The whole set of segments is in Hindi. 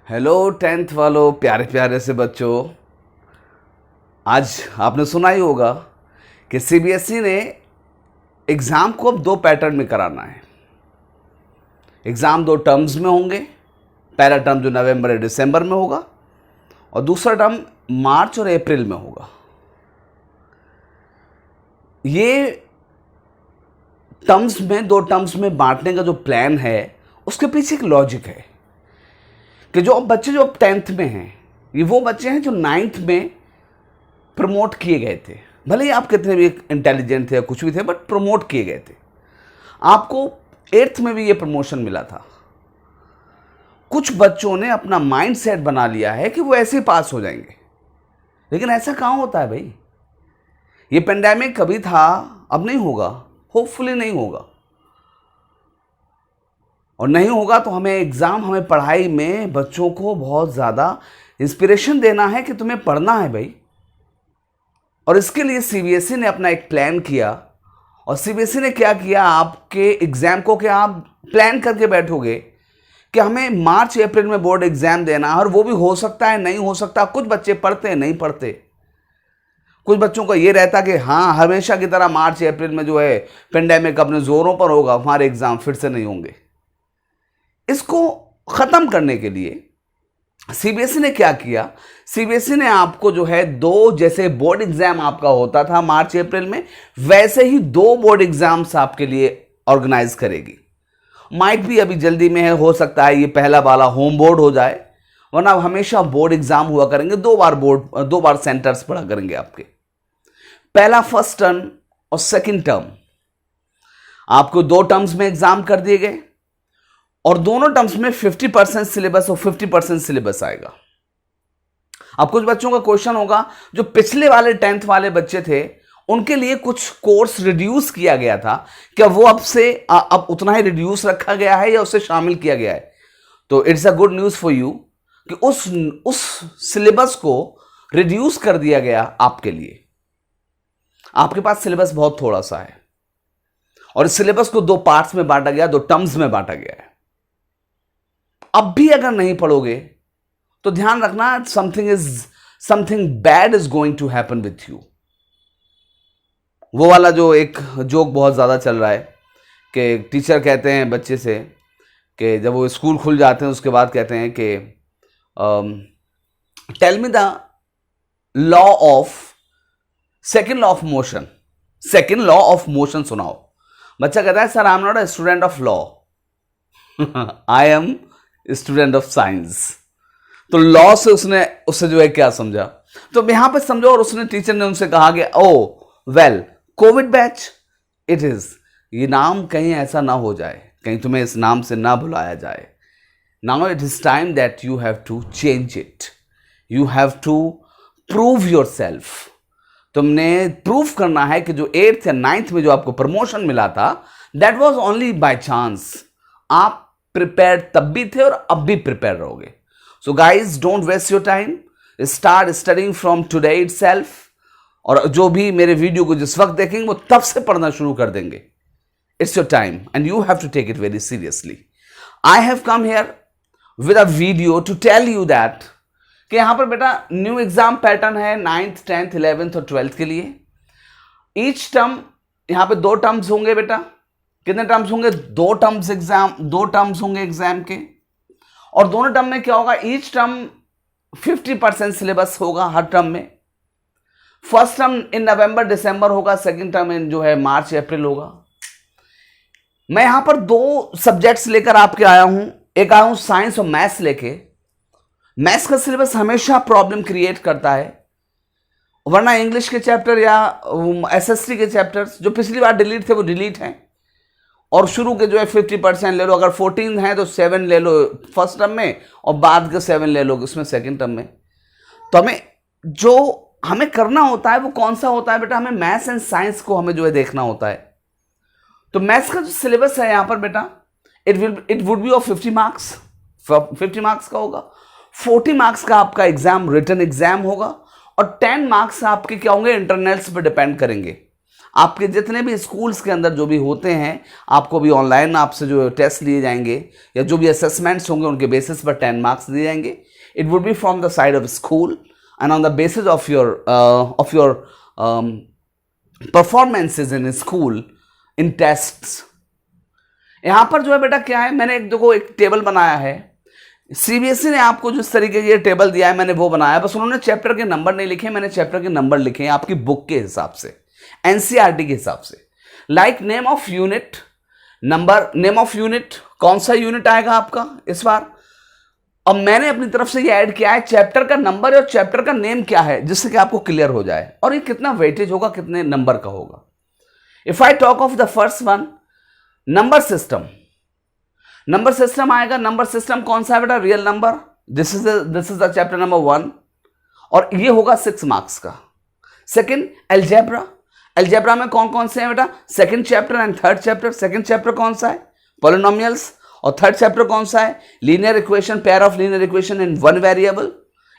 हेलो टेंथ वालों, प्यारे प्यारे से बच्चों। आज आपने सुना ही होगा कि सीबीएसई ने एग्ज़ाम को अब 2 पैटर्न में कराना है। एग्ज़ाम 2 टर्म्स में होंगे। पहला टर्म जो नवंबर या दिसंबर में होगा और दूसरा टर्म मार्च और अप्रैल में होगा। ये टर्म्स में 2 टर्म्स में बांटने का जो प्लान है उसके पीछे एक लॉजिक है कि जो बच्चे जो अब 10th में हैं, ये वो बच्चे हैं जो 9th में प्रमोट किए गए थे। भले ही आप कितने भी इंटेलिजेंट थे या कुछ भी थे, बट प्रमोट किए गए थे। आपको 8th में भी ये प्रमोशन मिला था। कुछ बच्चों ने अपना माइंड सेट बना लिया है कि वो ऐसे ही पास हो जाएंगे, लेकिन ऐसा कहाँ होता है भाई। ये पेंडेमिक कभी था, अब नहीं होगा, होपफुली नहीं होगा। और नहीं होगा तो हमें पढ़ाई में बच्चों को बहुत ज़्यादा इंस्पिरेशन देना है कि तुम्हें पढ़ना है भाई। और इसके लिए सीबीएसई ने अपना एक प्लान किया। और सीबीएसई ने क्या किया, आपके एग्ज़ाम को क्या आप प्लान करके बैठोगे कि हमें मार्च अप्रैल में बोर्ड एग्ज़ाम देना है, और वो भी हो सकता है नहीं हो सकता। कुछ बच्चे पढ़ते हैं, नहीं पढ़ते। कुछ बच्चों का ये रहता कि हाँ, हमेशा की तरह मार्च अप्रैल में जो है पेंडेमिक अपने जोरों पर होगा, हमारे एग्ज़ाम फिर से नहीं होंगे। इसको ख़त्म करने के लिए सीबीएसई ने क्या किया, सीबीएसई ने आपको जो है 2 जैसे बोर्ड एग्जाम आपका होता था मार्च अप्रैल में, वैसे ही 2 बोर्ड एग्जाम्स आपके लिए ऑर्गेनाइज करेगी। माइट भी अभी जल्दी में है, हो सकता है ये पहला वाला होम बोर्ड हो जाए, वरना हमेशा बोर्ड एग्जाम हुआ करेंगे। 2 बार सेंटर्स पढ़ा करेंगे आपके। पहला फर्स्ट टर्म और सेकंड टर्म आपको 2 टर्म्स में एग्जाम कर दिए गए, और दोनों टर्म्स में 50% सिलेबस और 50% सिलेबस आएगा। अब कुछ बच्चों का क्वेश्चन होगा, जो पिछले वाले 10th वाले बच्चे थे उनके लिए कुछ कोर्स रिड्यूस किया गया था, क्या वो अब उतना ही रिड्यूस रखा गया है या उसे शामिल किया गया है? तो it's a good news for you कि उस सिलेबस को रिड्यूस कर दिया गया आपके लिए। आपके पास सिलेबस बहुत थोड़ा सा है, और इस सिलेबस को 2 पार्ट्स में बांटा गया, 2 टर्म्स में बांटा गया है। अब भी अगर नहीं पढ़ोगे तो ध्यान रखना, something bad is going to happen with you. वो वाला जो एक जोक बहुत ज्यादा चल रहा है कि टीचर कहते हैं बच्चे से कि जब वो स्कूल खुल जाते हैं उसके बाद कहते हैं कि tell me the law of second law of motion सुनाओ। बच्चा कहता है, sir I am not a student of law, I am student of science. तो लॉ से उससे जो है क्या समझा, तो यहां पे समझो। और उसने टीचर ने उनसे कहा कि oh well, covid batch it is. ये नाम कहीं ऐसा ना हो जाए, कहीं तुम्हें इस नाम से ना बुलाया जाए। Now it is time that you have to change it, you have to prove yourself. तुमने प्रूव करना है कि जो 8th या 9th में जो आपको प्रमोशन मिला था, that was only by chance. आप प्रिपेयर तब भी थे और अब भी प्रिपेयर रहोगे। So guys, don't waste your time, start studying from today itself. और जो भी मेरे वीडियो को जिस वक्त देखेंगे वो तब से पढ़ना शुरू कर देंगे। It's your time and you have to take it very seriously. I have come here with a video to tell you that कि यहां पर बेटा न्यू एग्जाम पैटर्न है 9th, 10th, 11th और 12th के लिए। ईच टर्म, यहां पे 2 टर्म्स होंगे बेटा। कितने टर्म्स होंगे? 2 टर्म्स होंगे एग्जाम के। और दोनों टर्म में क्या होगा, ईच टर्म 50% सिलेबस होगा हर टर्म में। फर्स्ट टर्म इन नवंबर दिसंबर होगा, सेकंड टर्म इन जो है मार्च अप्रैल होगा। मैं यहां पर 2 सब्जेक्ट्स लेकर आपके आया हूं। एक आया हूं साइंस और मैथ्स लेके। मैथ्स का सिलेबस हमेशा प्रॉब्लम क्रिएट करता है, वरना इंग्लिश के चैप्टर या एसएसटी के चैप्टर्स जो पिछली बार डिलीट थे वो डिलीट हैं। और शुरू के जो है 50% ले लो। अगर 14 है तो 7 ले लो फर्स्ट टर्म में, और बाद के 7 ले लो उसमें सेकंड टर्म में। तो हमें करना होता है वो कौन सा होता है बेटा, हमें मैथ्स एंड साइंस को हमें जो है देखना होता है। तो मैथ्स का जो सिलेबस है यहां पर बेटा, it would be of 50 marks. 50 marks का होगा। 40 मार्क्स का आपका एग्जाम रिटन एग्जाम होगा, और 10 मार्क्स आपके क्या होंगे, इंटरनल्स पे डिपेंड करेंगे। आपके जितने भी स्कूल्स के अंदर जो भी होते हैं, आपको भी ऑनलाइन आपसे जो टेस्ट लिए जाएंगे या जो भी असेसमेंट्स होंगे उनके बेसिस पर 10 मार्क्स दिए जाएंगे. It would B from the side of school and on the basis of your performances in school in tests. यहां पर जो है बेटा क्या है, मैंने एक टेबल बनाया है. सीबीएसई ने आपको जिस तरीके की टेबल दिया है मैंने वो बनाया. बस उन्होंने चैप्टर के नंबर नहीं लिखे, मैंने चैप्टर के नंबर लिखे हैं आपकी बुक के हिसाब से, एनसीईआरटी के हिसाब से. Like name of unit, number, name of unit, कौन सा यूनिट आएगा आपका इस बार. अब मैंने अपनी तरफ से ये ऐड किया है चैप्टर का नंबर और चैप्टर का नेम क्या है, जिससे कि आपको क्लियर हो जाए और ये कितना वेटेज होगा, कितने नंबर का होगा. If I talk of the first one, number system. Number system आएगा. नंबर सिस्टम कौन सा है बेटा, real number. This is the chapter number 1 और ये होगा 6 मार्क्स का. Second, algebra. अलजेब्रा में कौन कौन से हैं बेटा, second chapter and third chapter. Second chapter कौन सा है, पॉलिनोमियल्स. और थर्ड चैप्टर कौन सा है, linear equation, pair of linear equation in 1 variable,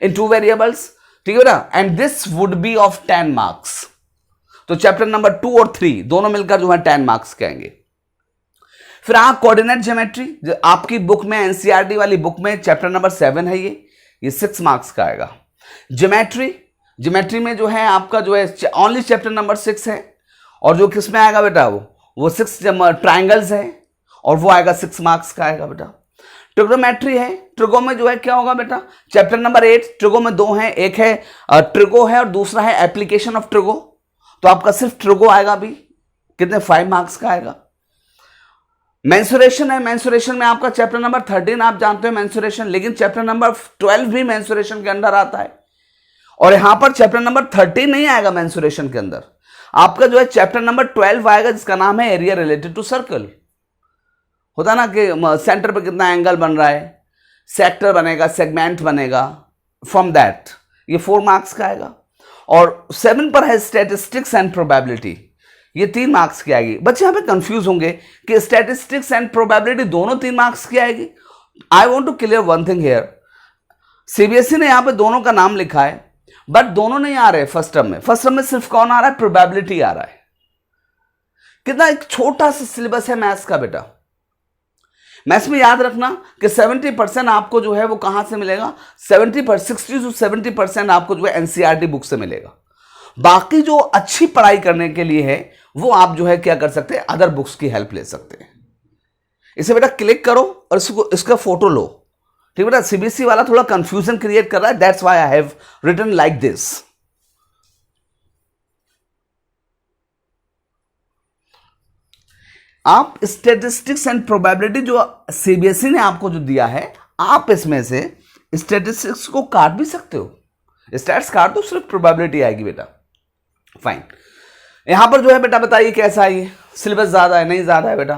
in 2 variables. ठीक है बेटा. And this would be of 10 marks. तो चैप्टर नंबर 2 और 3 दोनों मिलकर जो है 10 मार्क्स के आएंगे. फिर आप कोऑर्डिनेट ज्योमेट्री, जो आपकी बुक में, एनसीईआरटी वाली बुक में चैप्टर नंबर 7 है, ये 6 मार्क्स का आएगा. ज्योमेट्री, ज्योमेट्री में जो है आपका जो है ओनली चैप्टर नंबर 6 है और जो किस में आएगा बेटा, वो 6 ट्राइंगल्स है और वो आएगा 6 मार्क्स का आएगा बेटा. ट्रिगोमेट्री है. ट्रिगो में जो है क्या होगा बेटा, चैप्टर नंबर 8. ट्रिगो में 2 है, एक है ट्रिगो है और दूसरा है एप्लीकेशन ऑफ ट्रिगो. तो आपका सिर्फ ट्रिगो आएगा भी, कितने, 5 मार्क्स का आएगा. मेंसुरेशन है. मेंसुरेशन में आपका चैप्टर नंबर 13 आप जानते हो मेंसुरेशन, लेकिन चैप्टर नंबर 12 भी मेंसुरेशन के अंदर आता है और यहां पर चैप्टर नंबर 13 नहीं आएगा मेंसुरेशन के अंदर. आपका जो है चैप्टर नंबर 12 आएगा जिसका नाम है एरिया रिलेटेड टू सर्कल. होता ना कि सेंटर पे कितना एंगल बन रहा है, सेक्टर बनेगा, सेगमेंट बनेगा, फ्रॉम दैट ये 4 मार्क्स का आएगा. और 7 पर है स्टैटिस्टिक्स एंड प्रोबेबिलिटी, ये 3 मार्क्स की आएगी. बच्चे यहां पे कंफ्यूज होंगे कि स्टैटिस्टिक्स एंड प्रोबेबिलिटी दोनों 3 मार्क्स की आएगी. I want to clear one thing here. CBSE ने यहां पे दोनों का नाम लिखा है बट दोनों नहीं आ रहे फर्स्ट टर्म में. फर्स्ट टर्म में सिर्फ कौन आ रहा है, प्रोबेबिलिटी आ रहा है. कितना एक छोटा सा सिलेबस है मैथ्स का बेटा. मैथ्स में याद रखना कि 70% आपको जो है वो कहां से मिलेगा, 60 to 70% आपको जो है एनसीईआरटी बुक से मिलेगा. बाकी जो अच्छी पढ़ाई करने के लिए है वो आप जो है क्या कर सकते हैं, अदर बुक्स की हेल्प ले सकते हैं. इसे बेटा क्लिक करो और इसका फोटो लो. ठीक बेटा, सीबीएसई वाला थोड़ा कंफ्यूजन क्रिएट कर रहा है, that's why I have written like this. आप स्टैटिस्टिक्स एंड प्रोबेबिलिटी जो सीबीएसई ने आपको जो दिया है, आप इसमें से स्टैटिस्टिक्स को काट भी सकते हो. स्टैट्स काट दो, सिर्फ प्रोबेबिलिटी आएगी बेटा. फाइन. यहां पर जो है बेटा बताइए कैसा है, ये सिलेबस ज्यादा है नहीं ज्यादा है बेटा.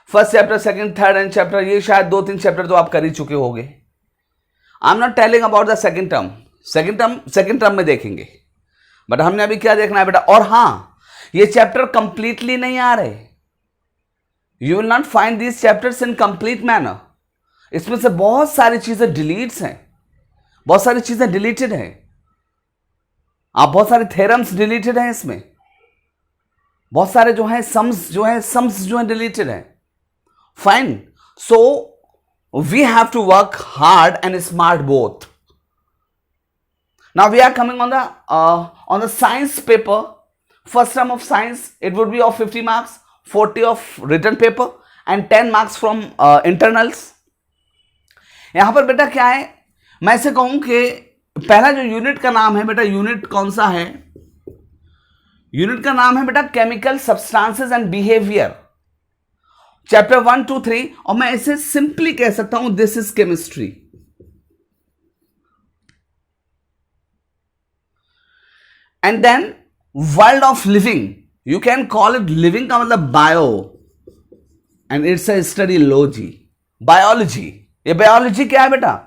First chapter, second, third and chapter, ये शायद 2-3 चैप्टर तो आप कर ही चुके होंगे. आई am not telling about the second term. Second term में देखेंगे, बट हमने अभी क्या देखना है बेटा. और हां, ये चैप्टर कंप्लीटली नहीं आ रहे. You will not find these chapters in complete manner. इसमें से बहुत सारी चीजें डिलीट्स हैं, बहुत सारी चीजें डिलीटेड हैं. आप बहुत सारे थ्योरम्स डिलीटेड हैं इसमें, बहुत सारे जो हैं सम्स जो हैं डिलीटेड हैं. Fine. So we have to work hard and smart both. Now we are coming on the science paper. First term of science, it would be of 50 marks, 40 of written paper and 10 marks from internals. यहां पर बेटा क्या है, मैं इसे कहूं कि पहला जो यूनिट का नाम है बेटा, यूनिट कौन सा है, यूनिट का नाम है बेटा chemical substances and behaviour, chapter 1, 2, 3. और मैं इसे सिंपली कह सकता हूं this is chemistry. And then world of living, you can call it living का मतलब bio, and it's a study logy, biology. ये बायोलॉजी क्या है बेटा,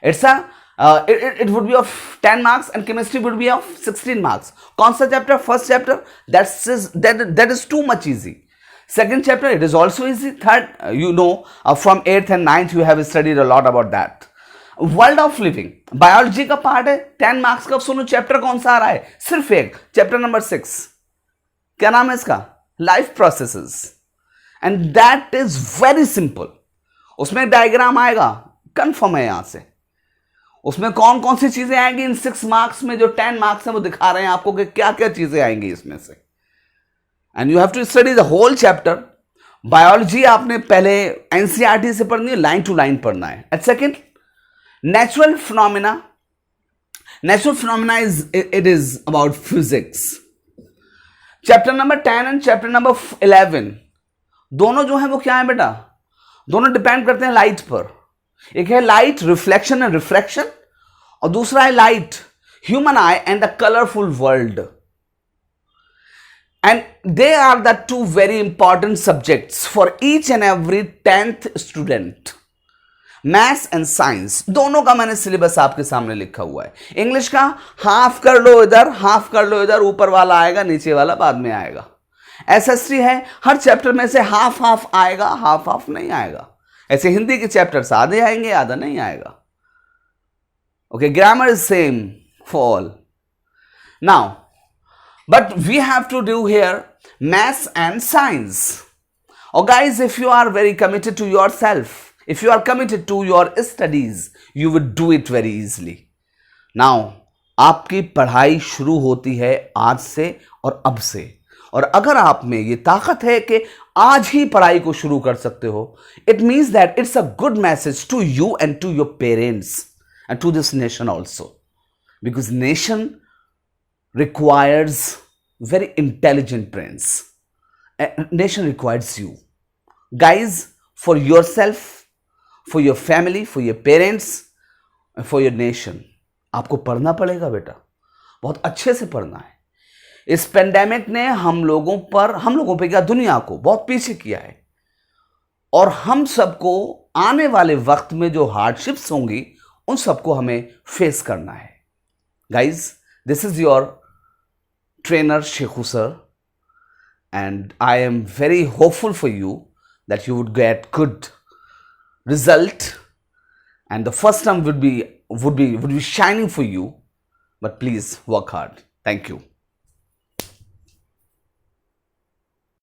it's a it would be of 10 marks and chemistry would be of 16 marks. कौन सा chapter, first chapter, that is too much easy. Second chapter, it is also easy. Third, you know, from 8th and 9th you have studied a lot about that. World of living biology का पार्ट है, 10 मार्क्स का. सुनो चैप्टर कौन सा आ रहा है, सिर्फ एक, चैप्टर नंबर 6. क्या नाम है इसका? Life processes, and that is very simple. उसमें डायग्राम आएगा, कंफर्म है यहां से. उसमें कौन कौन सी चीजें आएंगी इन 6 मार्क्स में, जो 10 मार्क्स है वो दिखा रहे हैं आपको कि क्या क्या चीजें आएंगी इसमें से. And you have to study the whole chapter. Biology आपने पहले एनसीईआरटी से पढ़नी है, लाइन टू लाइन पढ़ना है. At second, natural phenomena. Natural phenomena is about physics. Chapter number 10 and chapter number 11 दोनों जो है वो क्या है बेटा? दोनों डिपेंड करते हैं लाइट पर. एक है लाइट रिफ्लेक्शन एंड रिफ्रैक्शन, और दूसरा है light, human eye and the colourful world. And they are the 2 very important subjects for each and every 10th student. Maths and science दोनों का मैंने सिलेबस आपके सामने लिखा हुआ है. इंग्लिश का हाफ कर लो इधर, हाफ कर लो इधर, ऊपर वाला आएगा, नीचे वाला बाद में आएगा. एसएसटी है, हर चैप्टर में से हाफ हाफ आएगा, हाफ हाफ नहीं आएगा. ऐसे हिंदी के चैप्टर्स आधे आएंगे, आधा नहीं आएगा. Okay, grammar is same for all. Now but we have to do here maths and science. और guys, if you are very committed to yourself, if you are committed to your studies, you will do it very easily. Now, आपकी पढ़ाई शुरू होती है आज से और अब से. और अगर आप में ये ताकत है कि आज ही पढ़ाई को शुरू कर सकते हो, it means that it's a good message to you and to your parents and to this nation also. Because nation requires very intelligent brains. Nation requires you. Guys, for yourself, for your family, for your parents, for your nation, आपको पढ़ना पड़ेगा बेटा, बहुत अच्छे से पढ़ना है. इस पेंडेमिक ने हम लोगों पे क्या, दुनिया को बहुत पीछे किया है. और हम सबको आने वाले वक्त में जो हार्डशिप्स होंगी, उन सबको हमें फेस करना है. Guys, this is your trainer Shekhu sir, and I am very hopeful for you that you would get good result, and the first term would be shining for you, but please work hard. Thank you.